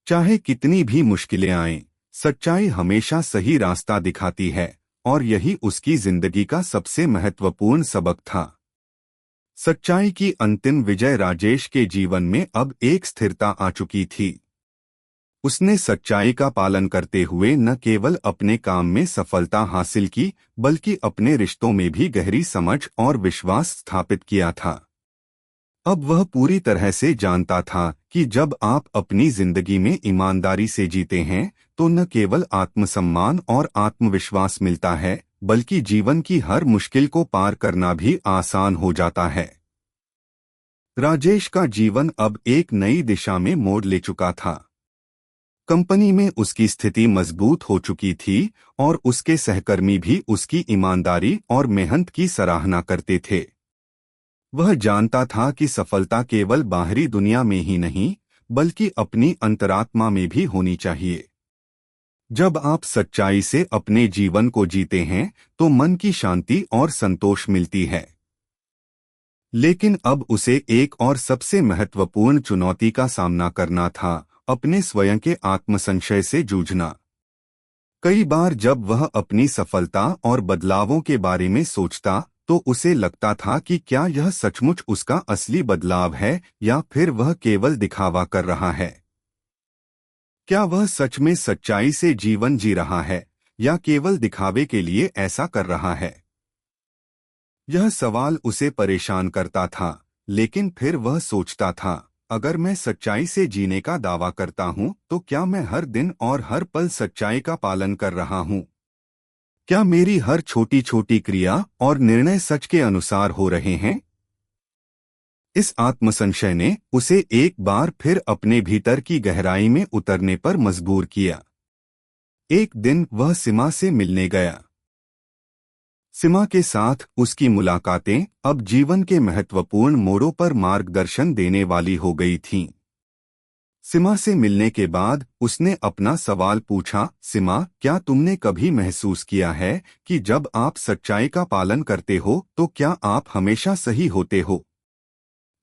चाहे कितनी भी मुश्किलें आएं, सच्चाई हमेशा सही रास्ता दिखाती है और यही उसकी जिंदगी का सबसे महत्वपूर्ण सबक था। सच्चाई की अंतिम विजय राजेश के जीवन में अब एक स्थिरता आ चुकी थी। उसने सच्चाई का पालन करते हुए न केवल अपने काम में सफलता हासिल की, बल्कि अपने रिश्तों में भी गहरी समझ और विश्वास स्थापित किया था। अब वह पूरी तरह से जानता था कि जब आप अपनी जिंदगी में ईमानदारी से जीते हैं, तो न केवल आत्मसम्मान और आत्मविश्वास मिलता है, बल्कि जीवन की हर मुश्किल को पार करना भी आसान हो जाता है। राजेश का जीवन अब एक नई दिशा में मोड़ ले चुका था। कंपनी में उसकी स्थिति मजबूत हो चुकी थी और उसके सहकर्मी भी उसकी ईमानदारी और मेहनत की सराहना करते थे। वह जानता था कि सफलता केवल बाहरी दुनिया में ही नहीं, बल्कि अपनी अंतरात्मा में भी होनी चाहिए। जब आप सच्चाई से अपने जीवन को जीते हैं, तो मन की शांति और संतोष मिलती है। लेकिन अब उसे एक और सबसे महत्वपूर्ण चुनौती का सामना करना था, अपने स्वयं के आत्मसंशय से जूझना। कई बार जब वह अपनी सफलता और बदलावों के बारे में सोचता, तो उसे लगता था कि क्या यह सचमुच उसका असली बदलाव है या फिर वह केवल दिखावा कर रहा है। क्या वह सच में सच्चाई से जीवन जी रहा है या केवल दिखावे के लिए ऐसा कर रहा है? यह सवाल उसे परेशान करता था, लेकिन फिर वह सोचता था, अगर मैं सच्चाई से जीने का दावा करता हूं, तो क्या मैं हर दिन और हर पल सच्चाई का पालन कर रहा हूं? क्या मेरी हर छोटी छोटी क्रिया और निर्णय सच के अनुसार हो रहे हैं? इस आत्मसंशय ने उसे एक बार फिर अपने भीतर की गहराई में उतरने पर मजबूर किया। एक दिन वह सीमा से मिलने गया। सीमा के साथ उसकी मुलाकातें अब जीवन के महत्वपूर्ण मोड़ों पर मार्गदर्शन देने वाली हो गई थीं। सीमा से मिलने के बाद उसने अपना सवाल पूछा, सीमा, क्या तुमने कभी महसूस किया है कि जब आप सच्चाई का पालन करते हो तो क्या आप हमेशा सही होते हो?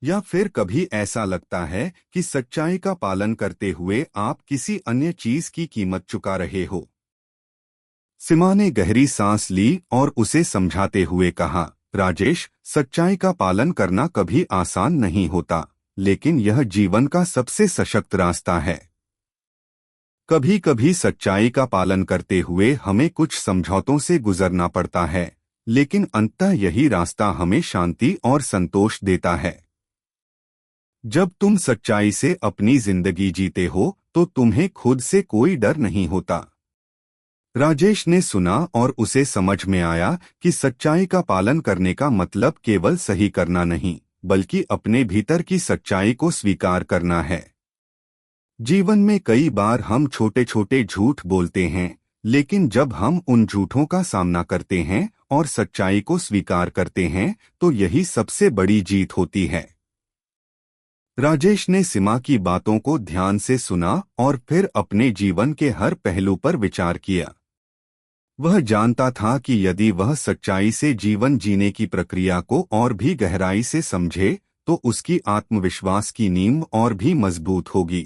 या फिर कभी ऐसा लगता है कि सच्चाई का पालन करते हुए आप किसी अन्य चीज की कीमत चुका रहे हो? सीमा ने गहरी सांस ली और उसे समझाते हुए कहा, राजेश, सच्चाई का पालन करना कभी आसान नहीं होता, लेकिन यह जीवन का सबसे सशक्त रास्ता है। कभी कभी सच्चाई का पालन करते हुए हमें कुछ समझौतों से गुजरना पड़ता है, लेकिन अंततः यही रास्ता हमें शांति और संतोष देता है। जब तुम सच्चाई से अपनी जिंदगी जीते हो, तो तुम्हें खुद से कोई डर नहीं होता। राजेश ने सुना और उसे समझ में आया कि सच्चाई का पालन करने का मतलब केवल सही करना नहीं, बल्कि अपने भीतर की सच्चाई को स्वीकार करना है। जीवन में कई बार हम छोटे छोटे झूठ बोलते हैं, लेकिन जब हम उन झूठों का सामना करते हैं और सच्चाई को स्वीकार करते हैं, तो यही सबसे बड़ी जीत होती है। राजेश ने सीमा की बातों को ध्यान से सुना और फिर अपने जीवन के हर पहलू पर विचार किया। वह जानता था कि यदि वह सच्चाई से जीवन जीने की प्रक्रिया को और भी गहराई से समझे, तो उसकी आत्मविश्वास की नींव और भी मजबूत होगी।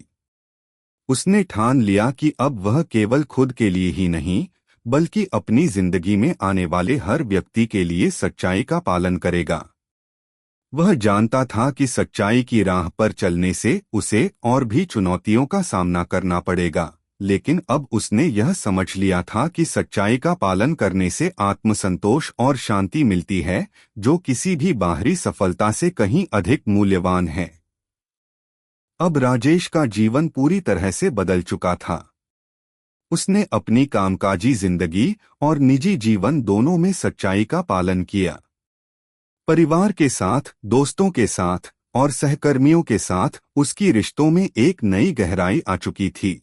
उसने ठान लिया कि अब वह केवल खुद के लिए ही नहीं, बल्कि अपनी जिंदगी में आने वाले हर व्यक्ति के लिए सच्चाई का पालन करेगा। वह जानता था कि सच्चाई की राह पर चलने से उसे और भी चुनौतियों का सामना करना पड़ेगा, लेकिन अब उसने यह समझ लिया था कि सच्चाई का पालन करने से आत्मसंतोष और शांति मिलती है, जो किसी भी बाहरी सफलता से कहीं अधिक मूल्यवान है। अब राजेश का जीवन पूरी तरह से बदल चुका था। उसने अपनी कामकाजी जिंदगी और निजी जीवन दोनों में सच्चाई का पालन किया। परिवार के साथ, दोस्तों के साथ और सहकर्मियों के साथ उसकी रिश्तों में एक नई गहराई आ चुकी थी।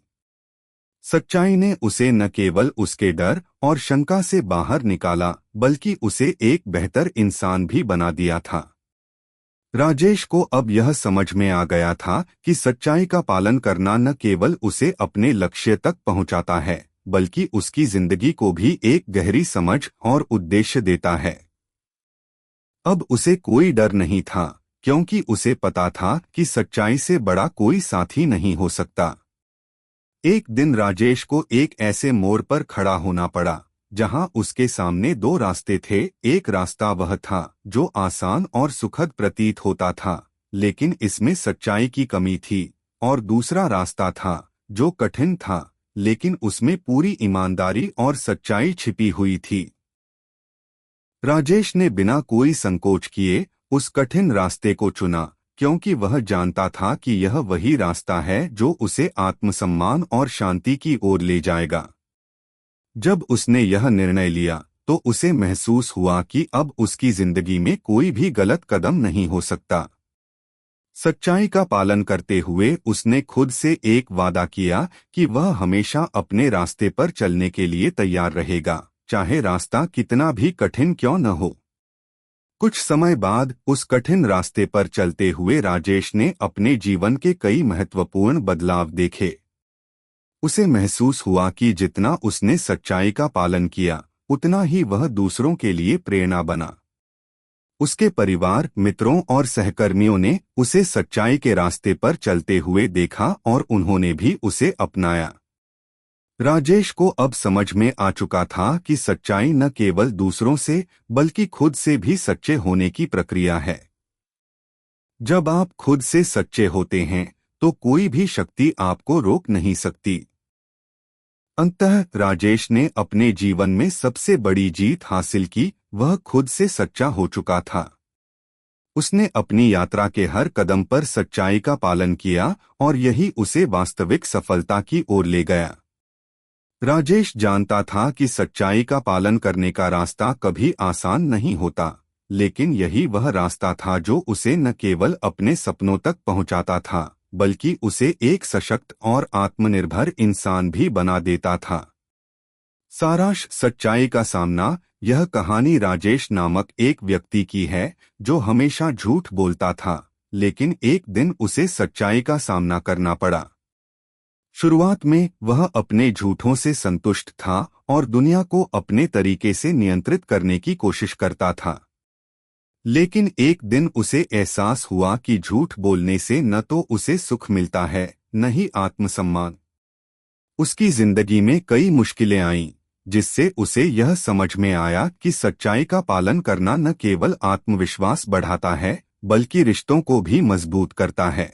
सच्चाई ने उसे न केवल उसके डर और शंका से बाहर निकाला, बल्कि उसे एक बेहतर इंसान भी बना दिया था। राजेश को अब यह समझ में आ गया था कि सच्चाई का पालन करना न केवल उसे अपने लक्ष्य तक पहुंचाता है, बल्कि उसकी जिंदगी को भी एक गहरी समझ और उद्देश्य देता है। अब उसे कोई डर नहीं था, क्योंकि उसे पता था कि सच्चाई से बड़ा कोई साथी नहीं हो सकता। एक दिन राजेश को एक ऐसे मोड़ पर खड़ा होना पड़ा, जहां उसके सामने दो रास्ते थे। एक रास्ता वह था जो आसान और सुखद प्रतीत होता था, लेकिन इसमें सच्चाई की कमी थी, और दूसरा रास्ता था जो कठिन था, लेकिन उसमें पूरी ईमानदारी और सच्चाई छिपी हुई थी। राजेश ने बिना कोई संकोच किए उस कठिन रास्ते को चुना, क्योंकि वह जानता था कि यह वही रास्ता है जो उसे आत्मसम्मान और शांति की ओर ले जाएगा। जब उसने यह निर्णय लिया तो उसे महसूस हुआ कि अब उसकी जिंदगी में कोई भी गलत कदम नहीं हो सकता। सच्चाई का पालन करते हुए उसने खुद से एक वादा किया कि वह हमेशा अपने रास्ते पर चलने के लिए तैयार रहेगा, चाहे रास्ता कितना भी कठिन क्यों न हो। कुछ समय बाद उस कठिन रास्ते पर चलते हुए राजेश ने अपने जीवन के कई महत्वपूर्ण बदलाव देखे। उसे महसूस हुआ कि जितना उसने सच्चाई का पालन किया, उतना ही वह दूसरों के लिए प्रेरणा बना। उसके परिवार, मित्रों और सहकर्मियों ने उसे सच्चाई के रास्ते पर चलते हुए देखा और उन्होंने भी उसे अपनाया। राजेश को अब समझ में आ चुका था कि सच्चाई न केवल दूसरों से बल्कि खुद से भी सच्चे होने की प्रक्रिया है। जब आप खुद से सच्चे होते हैं तो कोई भी शक्ति आपको रोक नहीं सकती। अंततः राजेश ने अपने जीवन में सबसे बड़ी जीत हासिल की, वह खुद से सच्चा हो चुका था। उसने अपनी यात्रा के हर कदम पर सच्चाई का पालन किया और यही उसे वास्तविक सफलता की ओर ले गया। राजेश जानता था कि सच्चाई का पालन करने का रास्ता कभी आसान नहीं होता, लेकिन यही वह रास्ता था जो उसे न केवल अपने सपनों तक पहुंचाता था, बल्कि उसे एक सशक्त और आत्मनिर्भर इंसान भी बना देता था। सारांश: सच्चाई का सामना। यह कहानी राजेश नामक एक व्यक्ति की है जो हमेशा झूठ बोलता था, लेकिन एक दिन उसे सच्चाई का सामना करना पड़ा। शुरुआत में वह अपने झूठों से संतुष्ट था और दुनिया को अपने तरीके से नियंत्रित करने की कोशिश करता था। लेकिन एक दिन उसे एहसास हुआ कि झूठ बोलने से न तो उसे सुख मिलता है, न ही आत्मसम्मान। उसकी जिंदगी में कई मुश्किलें आईं, जिससे उसे यह समझ में आया कि सच्चाई का पालन करना न केवल आत्मविश्वास बढ़ाता है, बल्कि रिश्तों को भी मजबूत करता है।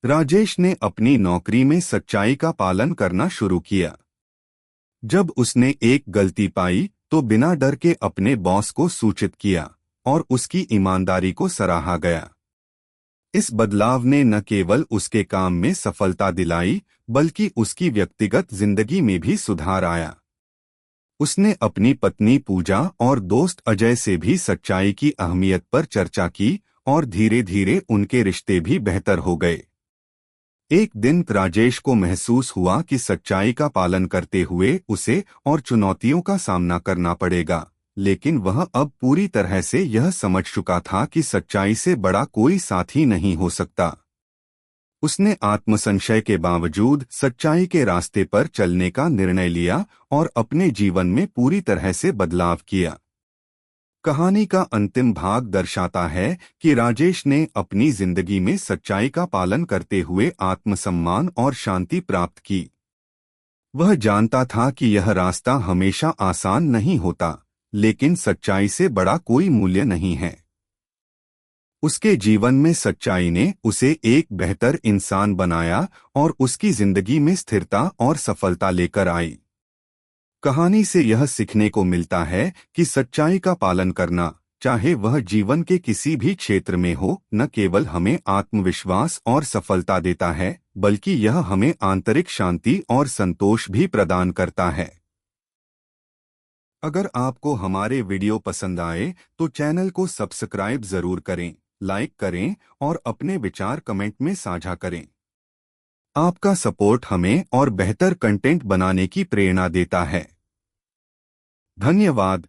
राजेश ने अपनी नौकरी में सच्चाई का पालन करना शुरू किया। जब उसने एक गलती पाई तो बिना डर के अपने बॉस को सूचित किया और उसकी ईमानदारी को सराहा गया। इस बदलाव ने न केवल उसके काम में सफलता दिलाई, बल्कि उसकी व्यक्तिगत जिंदगी में भी सुधार आया। उसने अपनी पत्नी पूजा और दोस्त अजय से भी सच्चाई की अहमियत पर चर्चा की और धीरे धीरे उनके रिश्ते भी बेहतर हो गए। एक दिन राजेश को महसूस हुआ कि सच्चाई का पालन करते हुए उसे और चुनौतियों का सामना करना पड़ेगा, लेकिन वह अब पूरी तरह से यह समझ चुका था कि सच्चाई से बड़ा कोई साथी नहीं हो सकता। उसने आत्मसंशय के बावजूद सच्चाई के रास्ते पर चलने का निर्णय लिया और अपने जीवन में पूरी तरह से बदलाव किया। कहानी का अंतिम भाग दर्शाता है कि राजेश ने अपनी जिंदगी में सच्चाई का पालन करते हुए आत्मसम्मान और शांति प्राप्त की। वह जानता था कि यह रास्ता हमेशा आसान नहीं होता, लेकिन सच्चाई से बड़ा कोई मूल्य नहीं है। उसके जीवन में सच्चाई ने उसे एक बेहतर इंसान बनाया और उसकी जिंदगी में स्थिरता और सफलता लेकर आई। कहानी से यह सीखने को मिलता है कि सच्चाई का पालन करना, चाहे वह जीवन के किसी भी क्षेत्र में हो, न केवल हमें आत्मविश्वास और सफलता देता है, बल्कि यह हमें आंतरिक शांति और संतोष भी प्रदान करता है। अगर आपको हमारे वीडियो पसंद आए तो चैनल को सब्सक्राइब जरूर करें, लाइक करें और अपने विचार कमेंट में साझा करें। आपका सपोर्ट हमें और बेहतर कंटेंट बनाने की प्रेरणा देता है। धन्यवाद।